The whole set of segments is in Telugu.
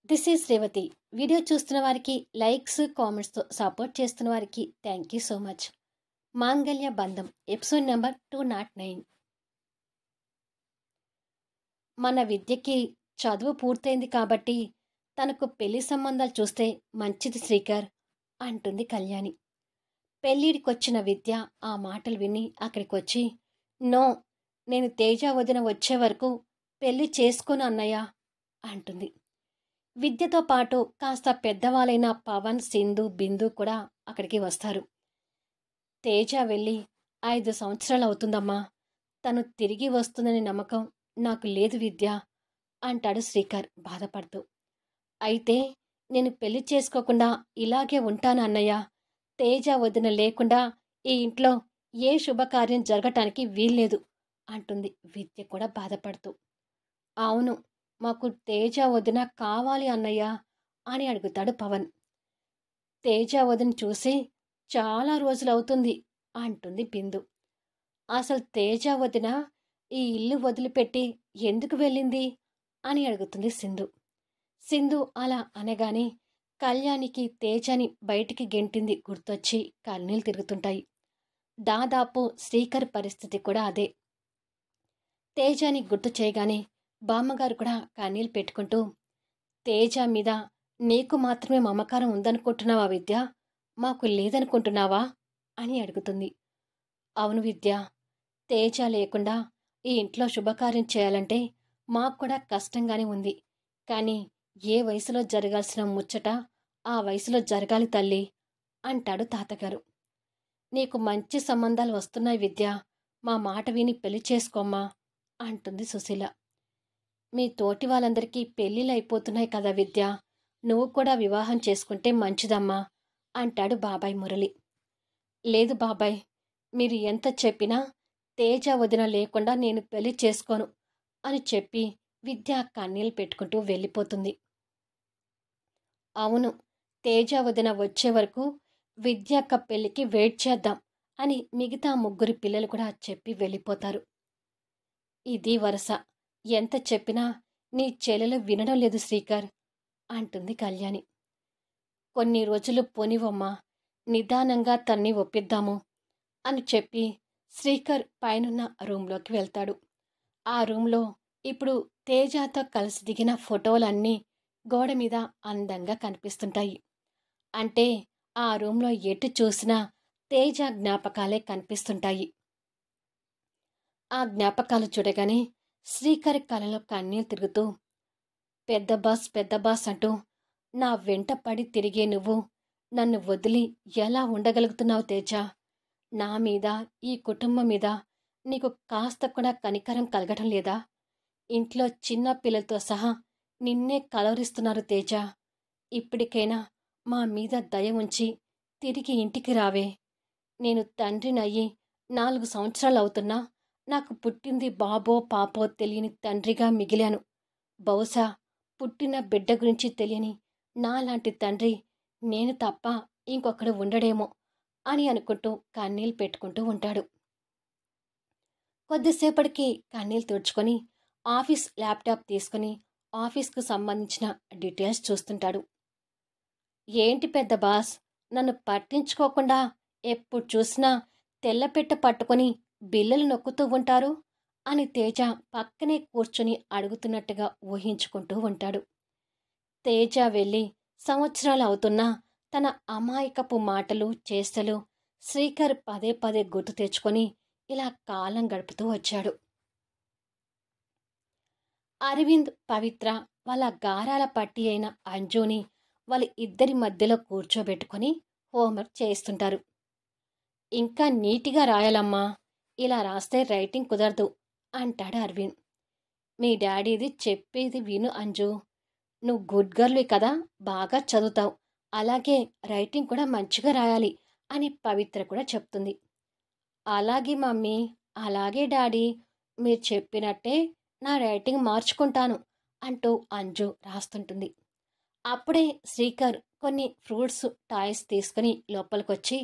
This is Revathi. వీడియో చూస్తున్న వారికి లైక్స్, కామెంట్స్‌తో సపోర్ట్ చేస్తున్న వారికి థ్యాంక్ యూ సో మచ్. మాంగళ్య బంధం ఎపిసోడ్ నెంబర్ 209. మన విద్యకి చదువు పూర్తయింది కాబట్టి తనకు పెళ్లి సంబంధాలు చూస్తే మంచిది శ్రీకర్ అంటుంది కళ్యాణి. పెళ్ళిడికొచ్చిన విద్య ఆ మాటలు విని అక్కడికొచ్చి, నో, నేను తేజ వదిన వచ్చే వరకు పెళ్లి చేసుకోను అన్నయ్య అంటుంది. విద్యతో పాటు కాస్త పెద్దవాళ్ళైన పవన్, సింధు, బిందు కూడా అక్కడికి వస్తారు. తేజ వెళ్ళి 5 సంవత్సరాలు అవుతుందమ్మా, తను తిరిగి వస్తుందనే నమ్మకం నాకు లేదు విద్య అంటాడు శ్రీకర్ బాధపడుతూ. అయితే నేను పెళ్లి చేసుకోకుండా ఇలాగే ఉంటాను అన్నయ్య. తేజ వదిన లేకుండా ఈ ఇంట్లో ఏ శుభకార్యం జరగటానికి వీల్లేదు అంటుంది విద్య కూడా బాధపడుతూ. అవును, మాకు తేజ వదిన కావాలి అన్నయ్య అని అడుగుతాడు పవన్. తేజ వదిన చూసి చాలా రోజులవుతుంది అంటుంది బిందు. అసలు తేజ వదిన ఈ ఇల్లు వదిలిపెట్టి ఎందుకు వెళ్ళింది అని అడుగుతుంది సింధు. సింధు అలా అనగానే కళ్యాణికి తేజని బయటికి గెంటింది గుర్తొచ్చి కన్నీళ్ళు తిరుగుతుంటాయి. దాదాపు శ్రీకర్ పరిస్థితి కూడా అదే. తేజని గుర్తు చేయగానే బామ్మగారు కూడా కన్నీళ్ళు పెట్టుకుంటూ, తేజ మీద నీకు మాత్రమే మమకారం ఉందనుకుంటున్నావా విద్య, మాకు లేదనుకుంటున్నావా అని అడుగుతుంది. అవును విద్య, తేజ లేకుండా ఈ ఇంట్లో శుభకార్యం చేయాలంటే మాకు కూడా కష్టంగానే ఉంది. కానీ ఏ వయసులో జరగాల్సిన ముచ్చట ఆ వయసులో జరగాలి తల్లి అంటాడు తాతగారు. నీకు మంచి సంబంధాలు వస్తున్నాయి విద్య, మా మాట విని పెళ్లి చేసుకోమ్మా అంటుంది సుశీల. మీ తోటి వాళ్ళందరికీ పెళ్ళిళ్ళు అయిపోతున్నాయి కదా విద్య, నువ్వు కూడా వివాహం చేసుకుంటే మంచిదమ్మా అంటాడు బాబాయ్ మురళి. లేదు బాబాయ్, మీరు ఎంత చెప్పినా తేజ వదిన లేకుండా నేను పెళ్లి చేసుకోను అని చెప్పి విద్య కన్నీళ్ళు పెట్టుకుంటూ వెళ్ళిపోతుంది. అవును, తేజ వదిన వచ్చే వరకు విద్యక్క పెళ్లికి వెయిట్ చేద్దాం అని మిగతా 3 పిల్లలు కూడా చెప్పి వెళ్ళిపోతారు. ఇది వరస, ఎంత చెప్పినా నీ చెల్లెలు వినడం లేదు శ్రీకర్ అంటుంది కళ్యాణి. కొన్ని రోజులు పోనివమ్మా, నిదానంగా తన్ని ఒప్పిద్దాము అని చెప్పి శ్రీకర్ పైనున్న రూంలోకి వెళ్తాడు. ఆ రూంలో ఇప్పుడు తేజతో కలిసి దిగిన ఫోటోలన్నీ గోడ మీద అందంగా కనిపిస్తుంటాయి. అంటే ఆ రూంలో ఎటు చూసినా తేజ జ్ఞాపకాలే కనిపిస్తుంటాయి. ఆ జ్ఞాపకాలు చూడగానే శ్రీకర్ కలలో కన్నీళ్ళు తిరుగుతూ, పెద్ద బాస్ అంటూ నా వెంట పడి తిరిగే నువ్వు నన్ను వదిలి ఎలా ఉండగలుగుతున్నావు తేజ? నా మీద, ఈ కుటుంబం మీద నీకు కాస్త కూడా కనికరం కలగటం లేదా? ఇంట్లో చిన్న పిల్లలతో సహా నిన్నే కలవరిస్తున్నారు తేజ. ఇప్పటికైనా మా మీద దయ ఉంచి తిరిగి ఇంటికి రావే. నేను తండ్రినయ్యి 4 సంవత్సరాలు అవుతున్నా నాకు పుట్టింది బాబో పాపో తెలియని తండ్రిగా మిగిలాను. బహుశా పుట్టిన బిడ్డ గురించి తెలియని నాలాంటి తండ్రి నేను తప్ప ఇంకొకడు ఉండడేమో అని అనుకుంటూ కన్నీళ్ళు పెట్టుకుంటూ ఉంటాడు. కొద్దిసేపటికి కన్నీళ్ళు తుడుచుకొని ఆఫీస్ ల్యాప్టాప్ తీసుకుని ఆఫీస్కు సంబంధించిన డీటెయిల్స్ చూస్తుంటాడు. ఏంటి పెద్ద బాస్, నన్ను పట్టించుకోకుండా ఎప్పుడు చూసినా తెల్లపెట్ట పట్టుకొని బిల్లలు నొక్కుతూ ఉంటారు అని తేజ పక్కనే కూర్చుని అడుగుతున్నట్టుగా ఊహించుకుంటూ ఉంటాడు. తేజ వెళ్ళి సంవత్సరాలు అవుతున్నా తన అమాయకపు మాటలు, చేష్టలు శ్రీకర్ పదే పదే గుర్తు తెచ్చుకొని ఇలా కాలం గడుపుతూ వచ్చాడు. అరవింద్, పవిత్ర వాళ్ళ గారాల పట్టి అయిన అంజుని వాళ్ళ ఇద్దరి మధ్యలో కూర్చోబెట్టుకొని హోంవర్క్ చేస్తుంటారు. ఇంకా నీటిగా రాయాలమ్మా, ఇలా రాస్తే రైటింగ్ కుదరదు అంటాడు అరవింద్. మీ డాడీది చెప్పేది విను అంజు, నువ్వు గుడ్ గర్ల్వి కదా, బాగా చదువుతావు, అలాగే రైటింగ్ కూడా మంచిగా రాయాలి అని పవిత్ర కూడా చెప్తుంది. అలాగే మమ్మీ, అలాగే డాడీ, మీరు చెప్పినట్టే నా రైటింగ్ మార్చుకుంటాను అంటూ అంజు రాస్తుంటుంది. అప్పుడే శ్రీకర్ కొన్ని ఫ్రూట్స్, టాయ్స్ తీసుకుని లోపలికొచ్చి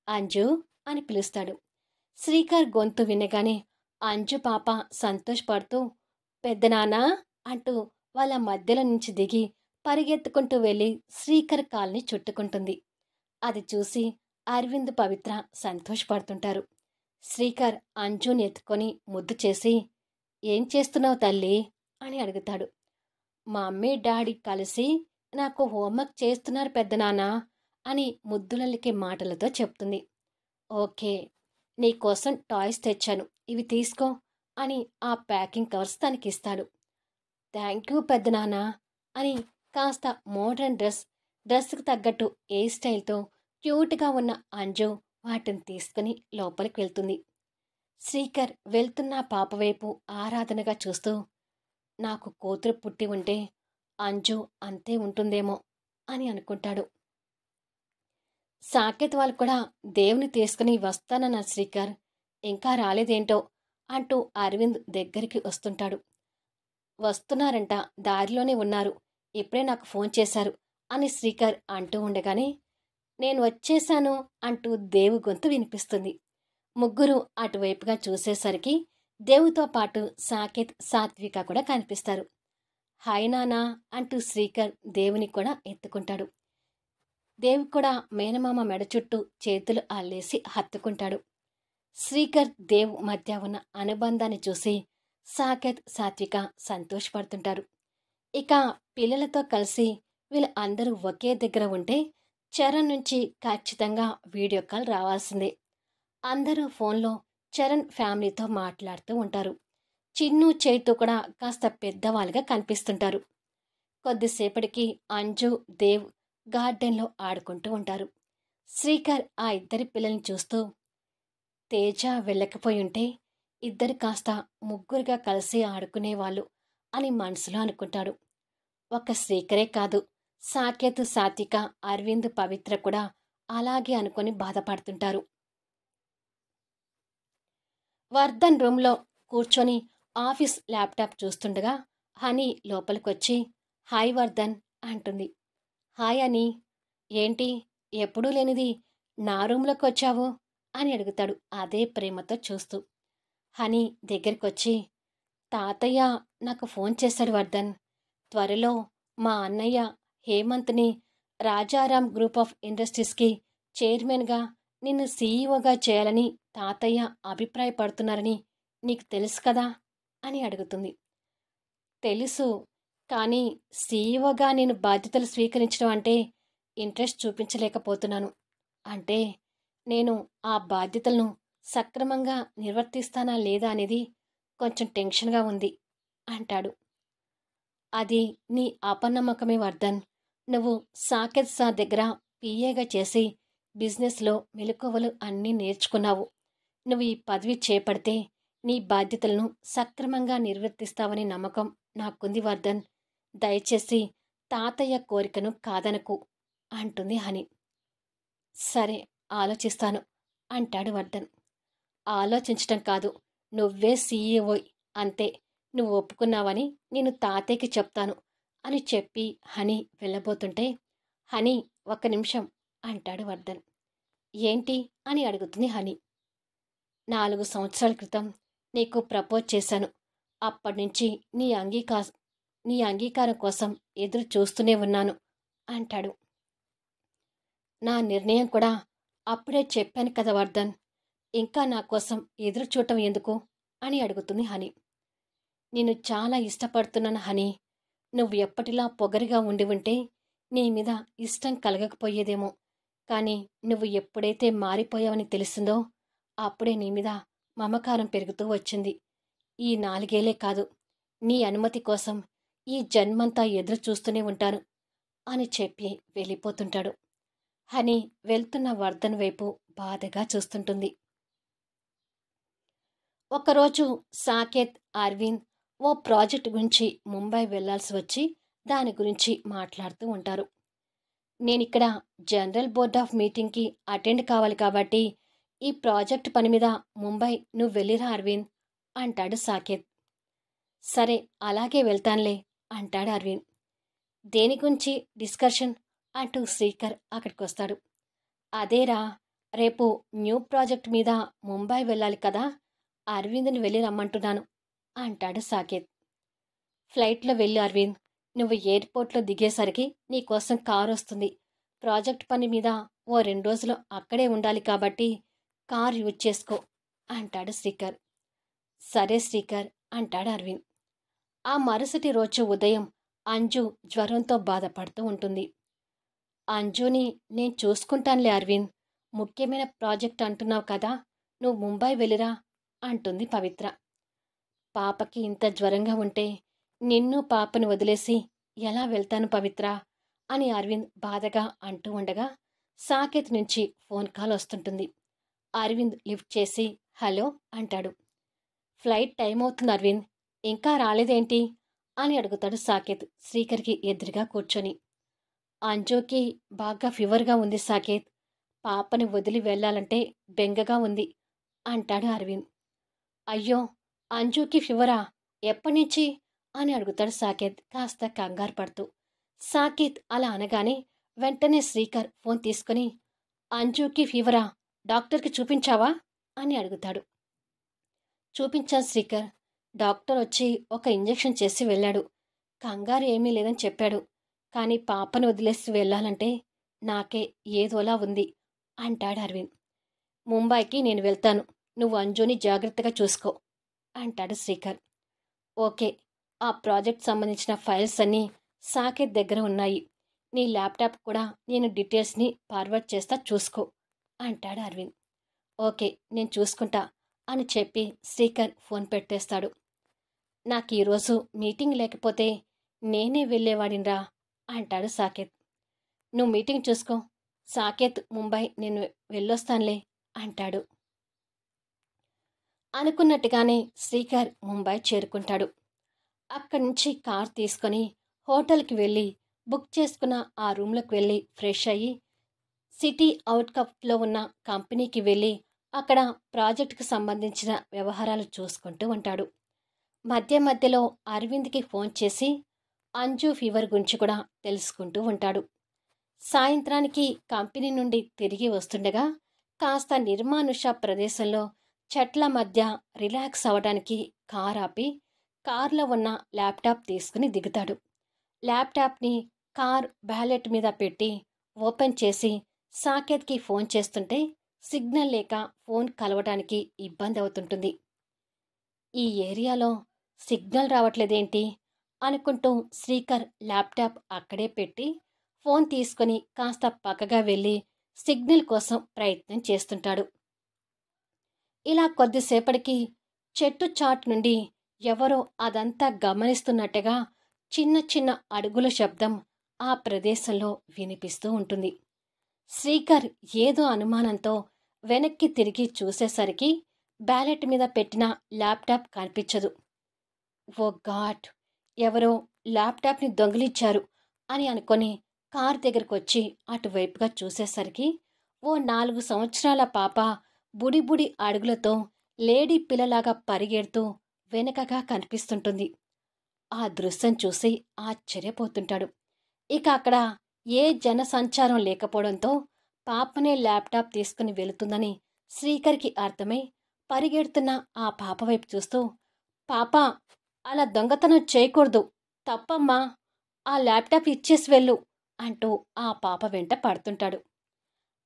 అంజు అని పిలుస్తాడు. శ్రీకర్ గొంతు వినగానే అంజు పాప సంతోషపడుతూ పెద్దనాన్నా అంటూ వాళ్ళ మధ్యలో నుంచి దిగి పరిగెత్తుకుంటూ వెళ్ళి శ్రీకర్ కాల్ని చుట్టుకుంటుంది. అది చూసి అరవింద్, పవిత్ర సంతోషపడుతుంటారు. శ్రీకర్ అంజుని ఎత్తుకొని ముద్దు చేసి, "ఏం చేస్తున్నావు తల్లి?" అని అడుగుతాడు. "మమ్మీ డాడీ కలిసి నాకు హోంవర్క్ చేస్తున్నారు పెద్దనాన్న" అని ముద్దులలికే మాటలతో చెప్తుంది. "ఓకే, నీకోసం టాయ్స్ తెచ్చాను, ఇవి తీసుకో" అని ఆ ప్యాకింగ్ కవర్స్ తనకిస్తాడు. "థ్యాంక్ యూ పెద్దనాన్న" అని కాస్త మోడ్రన్ డ్రెస్కి తగ్గట్టు ఏ స్టైల్తో క్యూట్గా ఉన్న అంజు వాటిని తీసుకుని లోపలికి వెళ్తుంది. శ్రీకర్ వెళ్తున్న పాప వైపు ఆరాధనగా చూస్తూ, "నాకు కూతురు పుట్టి ఉంటే అంజు అంతే ఉంటుందేమో" అని అనుకుంటాడు. సాకేత్ వాళ్ళు కూడా దేవుని తీసుకుని వస్తానన్న శ్రీకర్ ఇంకా రాలేదేంటో అంటూ అరవింద్ దగ్గరికి వస్తుంటాడు. "వస్తున్నారంట, దారిలోనే ఉన్నారు, ఇప్పుడే నాకు ఫోన్ చేశారు" అని శ్రీకర్ అంటూ ఉండగానే, "నేను వచ్చేశాను" అంటూ దేవు గొంతు వినిపిస్తుంది. ముగ్గురు అటువైపుగా చూసేసరికి దేవుతో పాటు సాకేత్, సాత్విక కూడా కనిపిస్తారు. "హాయ్ నానా" అంటూ శ్రీకర్ దేవుని కూడా ఎత్తుకుంటాడు. దేవు కూడా మేనమామ మెడ చుట్టూ చేతులు అల్లేసి హత్తుకుంటాడు. శ్రీకర్, దేవ్ మధ్య ఉన్న అనుబంధాన్ని చూసి సాకేత్, సాత్విక సంతోషపడుతుంటారు. ఇక పిల్లలతో కలిసి వీళ్ళు అందరూ ఒకే దగ్గర ఉంటే చరణ్ నుంచి ఖచ్చితంగా వీడియో కాల్ రావాల్సిందే. అందరూ ఫోన్లో చరణ్ ఫ్యామిలీతో మాట్లాడుతూ ఉంటారు. చిన్ను, చైతు కూడా కాస్త పెద్దవాళ్ళుగా కనిపిస్తుంటారు. కొద్దిసేపటికి అంజు, దేవ్ గార్డెన్లో ఆడుకుంటూ ఉంటారు. శ్రీకర్ ఆ ఇద్దరి పిల్లల్ని చూస్తూ, "తేజ వెళ్ళకపోయి ఉంటే ఇద్దరు కాస్త ముగ్గురుగా కలిసి ఆడుకునేవాళ్ళు" అని మనసులో అనుకుంటాడు. ఒక్క శ్రీకరే కాదు, సాకేత్, సాత్విక, అరవింద్, పవిత్ర కూడా అలాగే అనుకొని బాధపడుతుంటారు. వర్ధన్ రూమ్లో కూర్చొని ఆఫీస్ ల్యాప్టాప్ చూస్తుండగా హనీ లోపలికొచ్చి, "హాయ్ వర్ధన్" అంటుంది. "హాయ్ అని, ఏంటి ఎప్పుడూ లేనిది నా రూమ్లోకి వచ్చావు" అని అడుగుతాడు అదే ప్రేమతో చూస్తూ. హనీ దగ్గరికొచ్చి, "తాతయ్య నాకు ఫోన్ చేశాడు వర్ధన్. త్వరలో మా అన్నయ్య హేమంత్ని రాజారాం గ్రూప్ ఆఫ్ ఇండస్ట్రీస్కి చైర్మన్గా, నిన్ను సీఈఓగా చేయాలని తాతయ్య అభిప్రాయపడుతున్నారని నీకు తెలుసు కదా" అని అడుగుతుంది. "తెలుసు, కానీ సీఈఓగా నేను బాధ్యతలు స్వీకరించడం అంటే ఇంట్రెస్ట్ చూపించలేకపోతున్నాను. అంటే నేను ఆ బాధ్యతలను సక్రమంగా నిర్వర్తిస్తానా లేదా అనేది కొంచెం టెన్షన్గా ఉంది" అంటాడు. "అది నీ అపనమ్మకమే వర్ధన్. నువ్వు సాకేత్ సార్ దగ్గర పిఏగా చేసి బిజినెస్లో మెలకువలు అన్నీ నేర్చుకున్నావు. నువ్వు ఈ పదవి చేపడితే నీ బాధ్యతలను సక్రమంగా నిర్వర్తిస్తావనే నమ్మకం నాకుంది వర్ధన్. దయచేసి తాతయ్య కోరికను కాదనకు" అంటుంది హని. "సరే, ఆలోచిస్తాను" అంటాడు వర్ధన్. "ఆలోచించటం కాదు, నువ్వే సీఈఓ, అంతే. నువ్వు ఒప్పుకున్నావని నేను తాతయ్యకి చెప్తాను" అని చెప్పి హని వెళ్ళబోతుంటే, "హని, ఒక్క నిమిషం" అంటాడు వర్ధన్. "ఏంటి" అని అడుగుతుంది హని. 4 సంవత్సరాల క్రితం నీకు ప్రపోజ్ చేశాను. అప్పటినుంచి నీ అంగీకారం కోసం ఎదురు చూస్తూనే ఉన్నాను" అంటాడు. "నా నిర్ణయం కూడా అప్పుడే చెప్పాను కదా వర్ధన్, ఇంకా నా కోసం ఎదురు చూడటం ఎందుకు" అని అడుగుతుంది హని. "నేను చాలా ఇష్టపడుతున్నాను హని. నువ్వు ఎప్పటిలా పొగరుగా ఉండి ఉంటే నీ మీద ఇష్టం కలగకపోయేదేమో. కానీ నువ్వు ఎప్పుడైతే మారిపోయావని తెలిసిందో అప్పుడే నీ మీద మమకారం పెరుగుతూ వచ్చింది. ఈ 4 ఏళ్లే కాదు, నీ అనుమతి కోసం ఈ జన్మంతా ఎదురు చూస్తూనే ఉంటాను" అని చెప్పి వెళ్ళిపోతుంటాడు. హని వెళ్తున్న వర్ధన్ వైపు బాధగా చూస్తుంటుంది. ఒకరోజు సాకేత్, అరవింద్ ఓ ప్రాజెక్ట్ గురించి ముంబై వెళ్లాల్సి వచ్చి దాని గురించి మాట్లాడుతూ ఉంటారు. "నేనిక్కడ జనరల్ బోర్డ్ ఆఫ్ మీటింగ్కి అటెండ్ కావాలి కాబట్టి ఈ ప్రాజెక్ట్ పని మీద ముంబై నువ్వు వెళ్ళిరా అరవింద్" అంటాడు సాకేత్. "సరే, అలాగే వెళ్తానులే" అంటాడు అరవింద్. "దేని గురించి డిస్కషన్" అంటూ శ్రీకర్ అక్కడికొస్తాడు. "అదేరా, రేపు న్యూ ప్రాజెక్ట్ మీద ముంబై వెళ్ళాలి కదా, అరవింద్ని వెళ్ళి రమ్మంటున్నాను" అంటాడు సాకేత్. "ఫ్లైట్లో వెళ్ళు అరవింద్, నువ్వు ఎయిర్‌పోర్ట్‌లో దిగేసరికి నీకోసం కారొస్తుంది. ప్రాజెక్ట్ పని మీద ఓ 2 రోజులు అక్కడే ఉండాలి కాబట్టి కార్ యూజ్ చేసుకో అంటాడు శ్రీకర్. సరే శ్రీకర్ అంటాడు అరవింద్. ఆ మరుసటి రోజు ఉదయం అంజు జ్వరంతో బాధపడుతూ ఉంటుంది. అంజుని నేను చూసుకుంటానులే అరవింద్. ముఖ్యమైన ప్రాజెక్ట్ అంటున్నావు కదా, నువ్వు ముంబై వెళ్ళిరా అంటుంది పవిత్ర. పాపకి ఇంత జ్వరంగా ఉంటే నిన్ను పాపని వదిలేసి ఎలా వెళ్తాను పవిత్ర అని అరవింద్ బాధగా అంటూ ఉండగా సాకేత్ నుంచి ఫోన్ కాల్ వస్తుంటుంది. అరవింద్ లిఫ్ట్ చేసి హలో అంటాడు. ఫ్లైట్ టైం అవుతుంది అరవింద్, ఇంకా రాలేదేంటి అని అడుగుతాడు సాకేత్ శ్రీకర్కి ఎదురుగా కూర్చొని. అంజుకి బాగా ఫీవర్గా ఉంది సాకేత్, పాపని వదిలి వెళ్ళాలంటే బెంగగా ఉంది అంటాడు అరవింద్. అయ్యో, అంజుకి ఫీవరా? ఎప్పటినుంచి అని అడుగుతాడు సాకేత్ కాస్త కంగారు పడుతూ. సాకేత్ అలా అనగానే వెంటనే శ్రీకర్ ఫోన్ తీసుకుని అంజుకి ఫీవరా, డాక్టర్కి చూపించావా అని అడుగుతాడు. చూపించాను శ్రీకర్, డాక్టర్ వచ్చి ఒక ఇంజెక్షన్ చేసి వెళ్ళాడు. కంగారు ఏమీ లేదని చెప్పాడు. కానీ పాపను వదిలేసి వెళ్ళాలంటే నాకే ఏదోలా ఉంది అంటాడు అరవింద్. ముంబైకి నేను వెళ్తాను, నువ్వు అంజుని జాగ్రత్తగా చూసుకో అంటాడు శ్రీకర్. ఓకే, ఆ ప్రాజెక్ట్ సంబంధించిన ఫైల్స్ అన్నీ సాకేత్ దగ్గర ఉన్నాయి. నీ ల్యాప్టాప్ కూడా నేను డీటెయిల్స్ని ఫార్వర్డ్ చేస్తా, చూసుకో అంటాడు అరవింద్. ఓకే, నేను చూసుకుంటా అని చెప్పి శ్రీకర్ ఫోన్ పెట్టేస్తాడు. నాకు ఈరోజు మీటింగ్ లేకపోతే నేనే వెళ్ళేవాడినరా అంటాడు సాకేత్. నువ్వు మీటింగ్ చూసుకో సాకేత్, ముంబై నేను వెళ్ళొస్తానులే అంటాడు. అనుకున్నట్టుగానే శ్రీకర్ ముంబై చేరుకుంటాడు. అక్కడి నుంచి కార్ తీసుకొని హోటల్కి వెళ్ళి బుక్ చేసుకున్న ఆ రూమ్లోకి వెళ్ళి ఫ్రెష్ అయ్యి సిటీ అవుట్కట్లో ఉన్న కంపెనీకి వెళ్ళి అక్కడ ప్రాజెక్టుకు సంబంధించిన వ్యవహారాలు చూసుకుంటూ ఉంటాడు. మధ్య మధ్యలో అరవింద్కి ఫోన్ చేసి అంజు ఫీవర్ గురించి కూడా తెలుసుకుంటూ ఉంటాడు. సాయంత్రానికి కంపెనీ నుండి తిరిగి వస్తుండగా కాస్త నిర్మానుష ప్రదేశంలో చెట్ల మధ్య రిలాక్స్ అవ్వడానికి కార్ ఆపి కార్లో ఉన్న ల్యాప్టాప్ తీసుకుని దిగుతాడు. ల్యాప్టాప్ని కార్ బ్యాలెట్ మీద పెట్టి ఓపెన్ చేసి సాకేత్కి ఫోన్ చేస్తుంటే సిగ్నల్ లేక ఫోన్ కలవడానికి ఇబ్బంది అవుతుంటుంది. ఈ ఏరియాలో సిగ్నల్ రావట్లేదేంటి అనుకుంటూ శ్రీకర్ ల్యాప్టాప్ అక్కడే పెట్టి ఫోన్ తీసుకుని కాస్త పక్కగా వెళ్ళి సిగ్నల్ కోసం ప్రయత్నం చేస్తుంటాడు. ఇలా కొద్దిసేపటికి చెట్టు చాటు నుండి ఎవరో అదంతా గమనిస్తున్నట్టుగా చిన్న చిన్న అడుగుల శబ్దం ఆ ప్రదేశంలో వినిపిస్తూ ఉంటుంది. శ్రీకర్ ఏదో అనుమానంతో వెనక్కి తిరిగి చూసేసరికి బ్యాలెట్ మీద పెట్టిన ల్యాప్టాప్ కనిపించదు. ఓ గాడ్, ఎవరో ల్యాప్టాప్ని దొంగిలించారు అని అనుకొని కార్ దగ్గరకు వచ్చి అటువైపుగా చూసేసరికి ఓ 4 సంవత్సరాల పాప బుడి అడుగులతో లేడీ పిల్లలాగా పరిగెడుతూ వెనకగా కనిపిస్తుంటుంది. ఆ దృశ్యం చూసి ఆశ్చర్యపోతుంటాడు. ఇక అక్కడ ఏ జనసంచారం లేకపోవడంతో పాపనే ల్యాప్టాప్ తీసుకుని వెళుతుందని శ్రీకర్కి అర్థమై పరిగెడుతున్న ఆ పాప వైపు చూస్తూ, పాపా, అలా దొంగతనం చేయకూడదు, తప్పమ్మా, ఆ ల్యాప్టాప్ ఇచ్చేసి వెళ్ళు అంటూ ఆ పాప వెంట పడుతుంటాడు.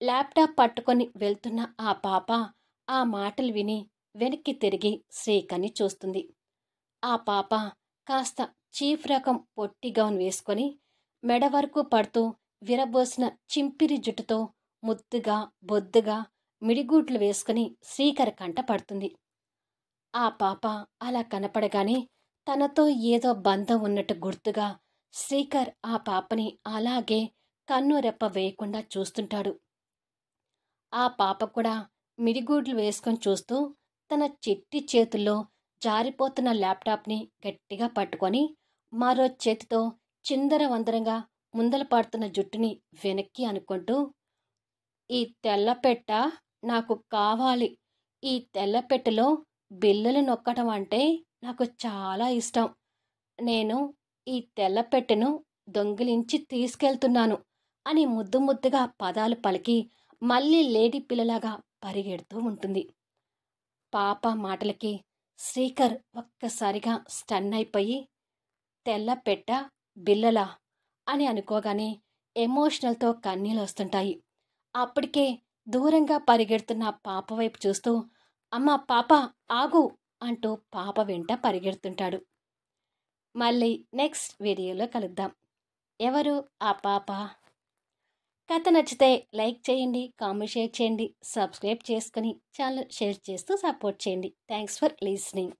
ల్యాప్టాప్ పట్టుకొని వెళ్తున్న ఆ పాప ఆ మాటలు విని వెనక్కి తిరిగి శ్రీకర్ని చూస్తుంది. ఆ పాప కాస్త చీఫ్ రకం పొట్టి గౌన్ వేసుకొని మెడ వరకు పడుతూ విరబోసిన చింపిరి జుట్టుతో ముద్దుగా బొద్దుగా మిడిగూట్లు వేసుకుని శ్రీకర్ కంట పడుతుంది. ఆ పాప అలా కనపడగానే తనతో ఏదో బంధం ఉన్నట్టు గుర్తుగా శ్రీకర్ ఆ పాపని అలాగే కన్ను రెప్ప వేయకుండా చూస్తుంటాడు. ఆ పాప కూడా మిడిగూడ్లు వేసుకొని చూస్తూ తన చిట్టి చేతుల్లో జారిపోతున్న ల్యాప్టాప్ని గట్టిగా పట్టుకొని మరో చేతితో చిందరవందరంగా ముందల పాడుతున్న జుట్టుని వెనక్కి అనుకుంటూ, ఈ తెల్లపెట్ట నాకు కావాలి, ఈ తెల్లపెట్టెలో బిల్లలు నొక్కడం అంటే నాకు చాలా ఇష్టం, నేను ఈ తెల్లపెట్టెను దొంగిలించి తీసుకెళ్తున్నాను అని ముద్దుగా పదాలు పలికి మళ్ళీ లేడీ పిల్లలాగా పరిగెడుతూ ఉంటుంది. పాప మాటలకి శ్రీకర్ ఒక్కసారిగా స్టన్ అయిపోయి, తెల్లపెట్ట బిల్లలా అని అనుకోగానే ఎమోషనల్తో కన్నీళ్ళు వస్తుంటాయి. అప్పటికే దూరంగా పరిగెడుతున్న పాప వైపు చూస్తూ అమ్మ పాప ఆగు అంటూ పాప వెంట పరిగెడుతుంటాడు. మళ్ళీ నెక్స్ట్ వీడియోలో కలుద్దాం. ఎవరు ఆ పాప? కథ నచ్చితే లైక్ చేయండి, కామెంట్ షేర్ చేయండి, సబ్స్క్రైబ్ చేసుకుని ఛానల్ షేర్ చేస్తూ సపోర్ట్ చేయండి. Thanks for listening.